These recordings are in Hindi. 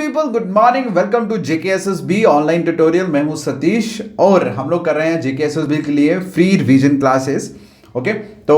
People, good morning. Welcome to JKSSB online tutorial. मैं हूं सतीश और हम लोग कर रहे हैं जेकेएसएसबी के लिए फ्री रिवीजन क्लासेस। ओके, तो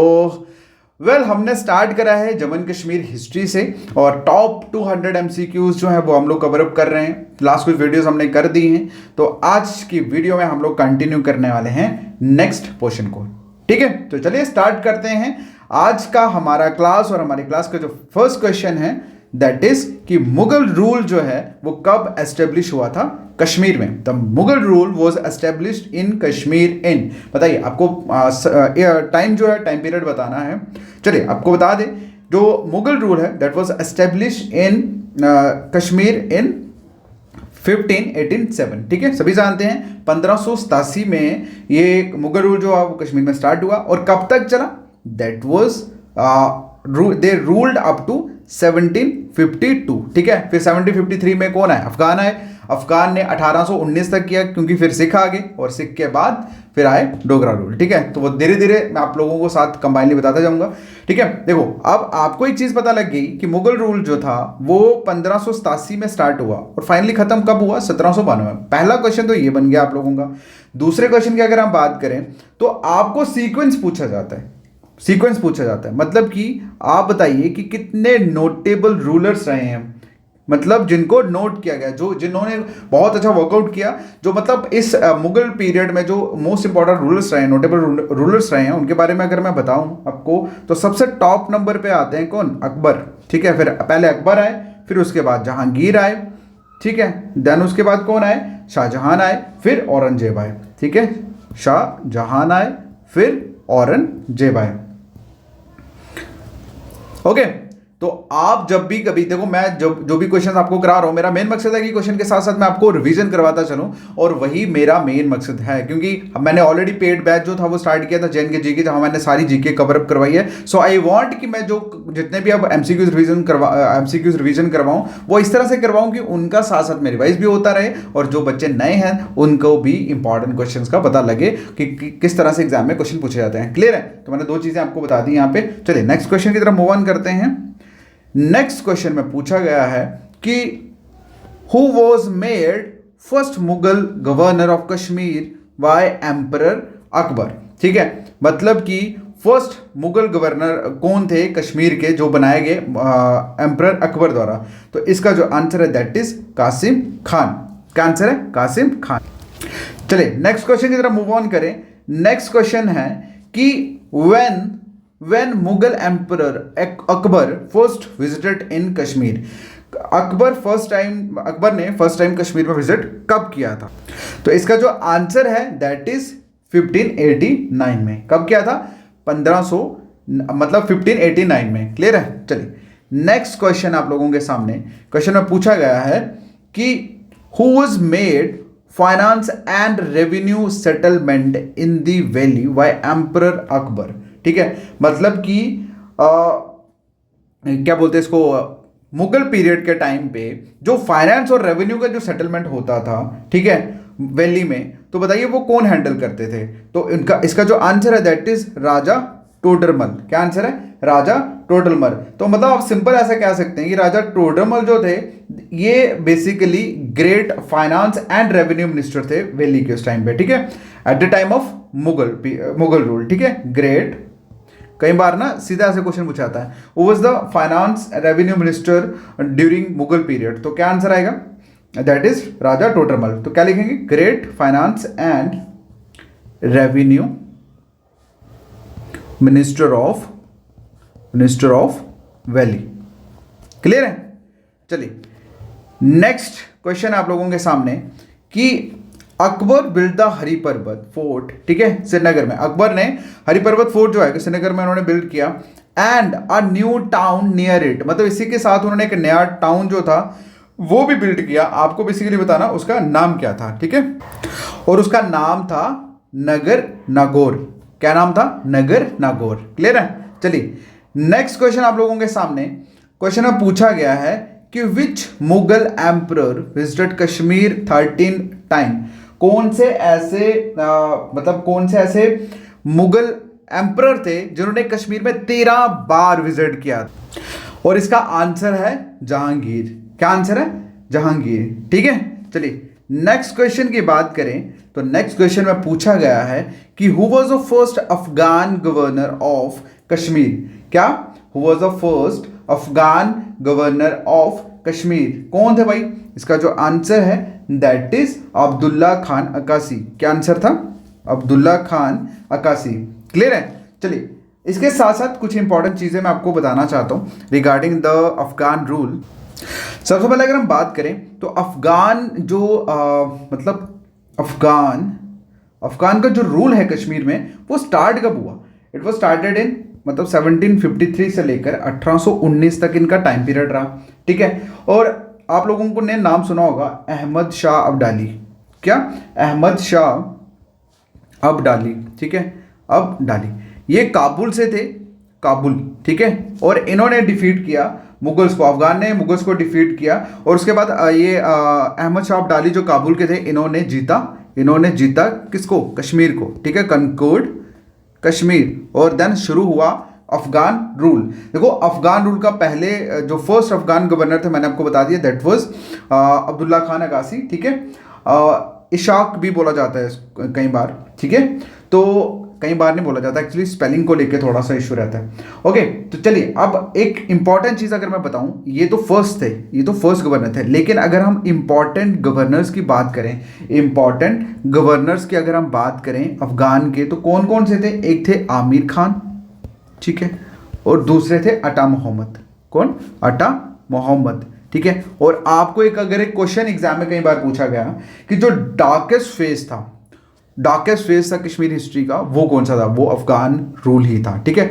हमने स्टार्ट करा है जम्मू एंड कश्मीर हिस्ट्री से और टॉप 200 एमसीक्यूज जो है वो हम लोग कवर अप कर रहे हैं। लास्ट कुछ वीडियोस हमने कर दी हैं, तो आज की वीडियो में हम लोग कंटिन्यू करने वाले हैं नेक्स्ट पोर्शन को। ठीक है, तो चलिए स्टार्ट करते हैं आज का हमारा क्लास। और हमारी क्लास का जो फर्स्ट क्वेश्चन है दैट इज कि मुगल रूल जो है वो कब एस्टेब्लिश हुआ था कश्मीर में। The Mughal rule was established in Kashmir in, बताइए आपको टाइम जो है टाइम पीरियड बताना है। चलिए आपको बता दें, जो मुगल रूल है that was established in Kashmir in 1587। ठीक है, सभी जानते हैं 1587 में ये मुगल रूल जो है वो कश्मीर में स्टार्ट हुआ और कब तक चला, that was they ruled up to 1752। ठीक है, फिर 1753 में कौन आए, अफगान आए। अफगान ने 1819 तक किया क्योंकि फिर सिख आ गए और सिख के बाद फिर आए डोगरा रूल। ठीक है, तो वो धीरे धीरे मैं आप लोगों को साथ कंबाइनली बताता जाऊंगा। ठीक है, देखो अब आपको एक चीज पता लग गई कि मुगल रूल जो था वो 1587 में स्टार्ट हुआ और फाइनली खत्म कब हुआ, 1792 में। पहला क्वेश्चन तो ये बन गया आप लोगों का। दूसरे क्वेश्चन की अगर हम बात करें तो आपको सीक्वेंस पूछा जाता है। सीक्वेंस पूछा जाता है मतलब कि आप बताइए कि कितने नोटेबल रूलर्स रहे हैं, मतलब जिनको नोट किया गया, जो जिन्होंने बहुत अच्छा वर्कआउट किया, जो मतलब इस मुगल पीरियड में जो मोस्ट इंपॉर्टेंट रूलर्स रहे हैं, नोटेबल रूलर्स रहे हैं, उनके बारे में अगर मैं बताऊं आपको तो सबसे टॉप नंबर पे आते हैं कौन, अकबर। ठीक है, फिर पहले अकबर आए, फिर उसके बाद जहांगीर आए। ठीक है, देन उसके बाद कौन आए, शाहजहां आए, फिर औरंगजेब आए। ठीक है, शाहजहां आए, फिर औरंगजेब आए। ओके, तो आप जब भी कभी देखो, मैं जो भी क्वेश्चन आपको करा रहा हूं, मेरा मेन मकसद है कि क्वेश्चन के साथ साथ मैं आपको रिवीजन करवाता चलूं, और वही मेरा मेन मकसद है। क्योंकि मैंने ऑलरेडी पेड बैच जो था वो स्टार्ट किया था जेएनके जीके, जहां मैंने सारी जीके कवर अप करवाई है। सो आई वांट कि मैं जो जितने भी अब एमसीक्यूज रिवीजन करवाऊं वो इस तरह से करवाऊं कि उनका साथ साथ में रिवाइज भी होता रहे और जो बच्चे नए हैं उनको भी इंपॉर्टेंट क्वेश्चन का पता लगे कि किस तरह से एग्जाम में क्वेश्चन पूछे जाते हैं। क्लियर है, तो मैंने दो चीजें आपको बता दी यहाँ पे। चलिए नेक्स्ट क्वेश्चन की तरफ मूव ऑन करते हैं। नेक्स्ट क्वेश्चन में पूछा गया है कि who was made first Mughal governor of Kashmir by emperor Akbar. ठीक है, मतलब कि फर्स्ट मुगल गवर्नर कौन थे कश्मीर के जो बनाए गए एम्परर अकबर द्वारा। तो इसका जो आंसर है दैट इज कासिम खान। क्या आंसर है, कासिम खान। चलिए नेक्स्ट क्वेश्चन की तरफ मूव ऑन करें। नेक्स्ट क्वेश्चन है कि when Mughal Emperor Akbar first visited in Kashmir, Akbar ने फर्स्ट टाइम कश्मीर में विजिट कब किया था। तो इसका जो आंसर है दैट इज 1589 में। कब किया था, 1500 मतलब 1589 में। क्लियर है, चलिए नेक्स्ट क्वेश्चन आप लोगों के सामने क्वेश्चन में पूछा गया है कि who was made finance and revenue settlement in the valley by emperor Akbar. ठीक है, मतलब कि क्या बोलते हैं इसको, मुगल पीरियड के टाइम पे जो फाइनेंस और रेवेन्यू का जो सेटलमेंट होता था, ठीक है, वैली में, तो बताइए वो कौन हैंडल करते थे। तो इसका जो आंसर है दैट इज राजा टोडरमल। क्या आंसर है, राजा टोडरमल। तो मतलब आप सिंपल ऐसा कह सकते हैं कि राजा टोडरमल जो थे ये basically great finance and revenue minister थे वैली के उस टाइम पे। ठीक है, at the time of Mughal rule. ठीक है, ग्रेट, कई बार ना सीधा ऐसे क्वेश्चन पूछा जाता है, वो was the finance revenue minister during Mughal period. तो क्या आंसर आएगा, दैट इज राजा टोडरमल। तो क्या लिखेंगे, great finance and revenue minister of valley. Clear है, चलिए नेक्स्ट क्वेश्चन आप लोगों के सामने कि Akbar build the Hariparbat fort. ठीक है, श्रीनगर में अकबर ने हरिपर्वत फोर्ट जो है श्रीनगर में उन्होंने बिल्ड किया, and a new town near it, मतलब इसी के साथ उन्होंने एक नया टाउन जो था वो भी बिल्ड किया। आपको बेसिकली बताना उसका नाम क्या था। ठीक है, और उसका नाम था नगर नागौर। क्या नाम था, नगर नागौर। क्लियर है, चलिए नेक्स्ट क्वेश्चन आप लोगों के सामने क्वेश्चन में पूछा गया है कि which Mughal emperor visited Kashmir 13 time. कौन से ऐसे मुगल एम्परर थे जिन्होंने कश्मीर में 13 बार विजिट किया, और इसका आंसर है जहांगीर। क्या आंसर है, जहांगीर। ठीक है, चलिए नेक्स्ट क्वेश्चन की बात करें तो नेक्स्ट क्वेश्चन में पूछा गया है कि who was the first Afghan governor of Kashmir. क्या? Who was the first Afghan governor of Kashmir, कौन थे भाई? इसका जो आंसर है दैट इज अब्दुल्ला खान अक्कासी। क्या आंसर था? अब्दुल्ला खान अक्कासी। क्लियर है? चलिए इसके साथ साथ कुछ इंपॉर्टेंट चीजें मैं आपको बताना चाहता हूं रिगार्डिंग द अफगान रूल। सबसे पहले अगर हम बात करें तो अफगान जो मतलब अफगान का जो रूल है कश्मीर में वो स्टार्ट कब हुआ? इट वाज स्टार्टेड इन मतलब 1753 से लेकर 1819 तक इनका टाइम पीरियड रहा। ठीक है, और आप लोगों को ने नाम सुना होगा अहमद शाह अब्दाली। क्या? अहमद शाह अब्दाली। ठीक है, अब्दाली ये काबुल से थे, काबुल। ठीक है, और इन्होंने डिफीट किया मुगल्स को, अफगान ने मुगल्स को डिफीट किया और उसके बाद ये अहमद शाह अब्दाली जो काबुल के थे इन्होंने जीता किसको? कश्मीर को। ठीक है, कंकोर्ड कश्मीर, और देन शुरू हुआ अफगान रूल। देखो अफगान रूल का पहले जो फर्स्ट अफगान गवर्नर थे मैंने आपको बता दिया दैट वाज अब्दुल्ला खान अक्कासी। ठीक है, इशाक भी बोला जाता है कई बार। ठीक है, तो कई बार नहीं बोला जाता, एक्चुअली स्पेलिंग को लेके थोड़ा सा इशू रहता है। ओके, तो चलिए अब एक इंपॉर्टेंट चीज अगर मैं बताऊं, ये तो फर्स्ट थे, ये तो फर्स्ट गवर्नर थे, लेकिन अगर हम इंपॉर्टेंट गवर्नर्स की बात करें, इंपॉर्टेंट गवर्नर्स की अगर हम बात करें अफगान के, तो कौन कौन से थे? एक थे आमिर खान, ठीक है, और दूसरे थे अटा मोहम्मद। कौन? अटा मोहम्मद। ठीक है, और आपको अगर एक क्वेश्चन एग्जाम में कई बार पूछा गया कि जो डार्केस्ट फेज था कश्मीर हिस्ट्री का वो कौन सा था? वो अफगान रूल ही था। ठीक है,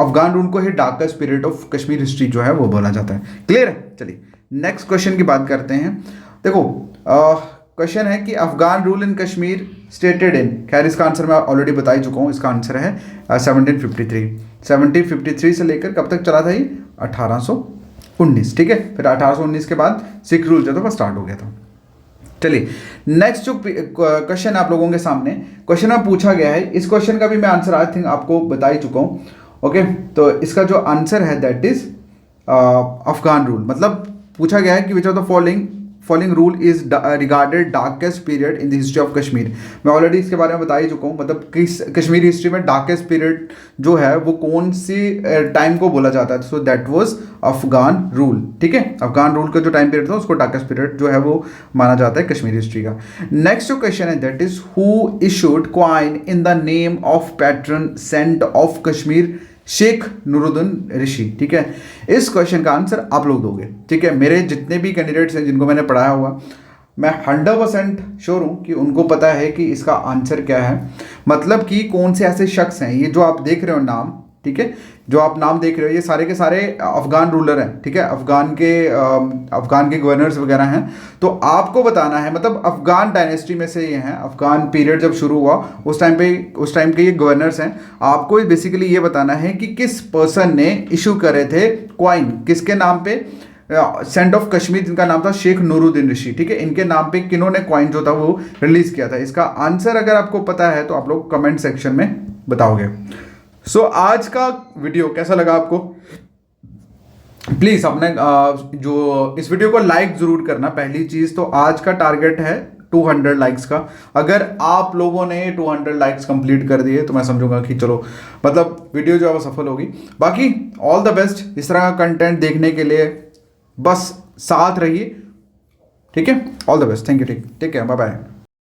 अफगान रूल को ही darkest period of Kashmir history जो है वो बोला जाता है। क्लियर है? चलिए नेक्स्ट क्वेश्चन की बात करते हैं। देखो क्वेश्चन है कि Afghan rule in Kashmir stated in, खैर इसका आंसर मैं ऑलरेडी बता ही चुका हूँ, इसका आंसर है 1753 से लेकर कब तक चला था ये? 1819। ठीक है, फिर 1819 के बाद सिख रूल जो था वो स्टार्ट हो गया था। चलिए नेक्स्ट जो क्वेश्चन आप लोगों के सामने क्वेश्चन में पूछा गया है, इस क्वेश्चन का भी मैं आंसर आई थिंक आपको बता ही चुका हूँ। ओके, तो इसका जो आंसर है दैट इज अफगान रूल। मतलब पूछा गया है कि which of the following rule is regarded darkest period in the history of Kashmir. मैं ऑलरेडी इसके बारे में बता ही चुका हूँ, मतलब किस कश्मीर हिस्ट्री में डार्केस्ट पीरियड जो है वो कौन सी टाइम को बोला जाता है? So that was Afghan rule. ठीक है, अफगान रूल का जो टाइम पीरियड था उसको डार्केस्ट पीरियड जो है वो माना जाता है कश्मीर हिस्ट्री का। नेक्स्ट जो क्वेश्चन है that is who issued coin in the name of patron saint of Kashmir Sheikh Nuruddin Rishi. ठीक है, इस क्वेश्चन का आंसर आप लोग दोगे। ठीक है, मेरे जितने भी कैंडिडेट्स हैं जिनको मैंने पढ़ाया हुआ, मैं 100% श्योर हूँ कि उनको पता है कि इसका आंसर क्या है, मतलब कि कौन से ऐसे शख्स हैं। ये जो आप देख रहे हो नाम, ठीक है, जो आप नाम देख रहे हो ये सारे के सारे अफगान रूलर हैं। ठीक है, अफगान के गवर्नर्स वगैरह हैं। तो आपको बताना है, मतलब अफगान डायनेस्टी में से ये हैं, अफगान पीरियड जब शुरू हुआ उस टाइम के ये गवर्नर्स हैं। आपको बेसिकली ये बताना है कि किस पर्सन ने इशू करे थे क्वाइन, किसके नाम पे? सेंट ऑफ कश्मीर जिनका नाम था शेख नूरुद्दीन ऋषि। ठीक है, इनके नाम पे किन्होंने क्वाइन जो था वो रिलीज किया था। इसका आंसर अगर आपको पता है तो आप लोग कमेंट सेक्शन में बताओगे। सो आज का वीडियो कैसा लगा आपको? प्लीज़ अपने जो इस वीडियो को लाइक ज़रूर करना। पहली चीज़ तो आज का टारगेट है 200 लाइक्स का। अगर आप लोगों ने 200 लाइक्स कंप्लीट कर दिए तो मैं समझूंगा कि चलो मतलब वीडियो जो है वो सफल होगी। बाकी ऑल द बेस्ट। इस तरह का कंटेंट देखने के लिए बस साथ रहिए। ठीक है, all the best. Thank you. Take care, bye bye.